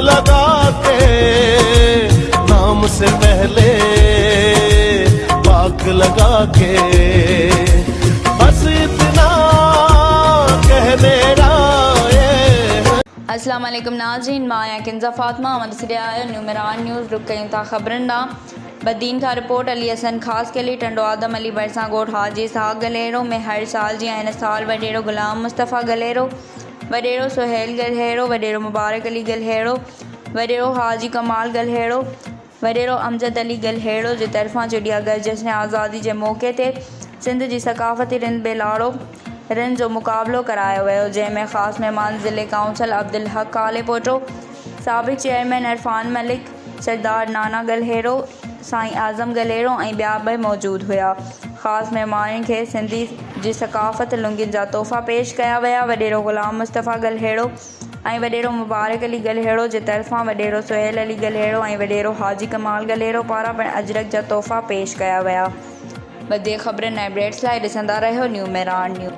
लगा के नाम से पहले पाक लगा के बस इतना कहने अस्सलाम वालेकुम नाज़रीन, मां किंजा फातिमा नुमरान न्यूज़ रुक कयूं था ख़बरनि ॾांहुं। बदीन का रिपोर्ट अली हसन ख़ास के लिए टंडो आदम अली भरसां ॻोठ हाजी इसहाक़ गलेरो में हर साल जीअं हिन साल वॾेरो ग़ुलाम मुस्तफ़ा गलेरो, वॾेरो सुहेल गलहेरो, वॾेरो मुबारक अली गलहेरो, वॾेरो हाजी कमाल गलहेरो, वॾेरो अमजद अली गलहेरो जे तरफ़ां चुॾिया गए जश्न आज़ादी जे मौक़े ते सिंध जी सक़ाफ़ती रिंद बेलाड़ो रिंद जो मुक़ाबलो करायो वियो, जंहिंमें ख़ासि महिमान ज़िले काउंसिल अब्दुल हक काले पोटो, साबिक़ चेयरमैन इरफान मलिक, सरदार नाना गलहेरो, साईं आज़म गलहेरो ऐं ॿिया बि मौजूदु हुआ। ख़ासि महिमाननि खे सिंधी जी सक़ाफ़त लुंगियुनि जा तोहफ़ा पेश कया विया। वॾेरो ग़ुलाम मुस्तफ़ा गलहेरो ऐं वॾेरो मुबारक अली गलहेरो जे तरफ़ां वॾेरो सुहेल अली गलहेरो ऐं वॾेरो हाजी कमाल गलहेरो पारां पिणु अजरक जा तोहफ़ा पेश कया विया। वधीक ख़बरुनि ऐं अपडेट्स लाइ ॾिसंदा रहियो न्यू मेरान न्यूज़।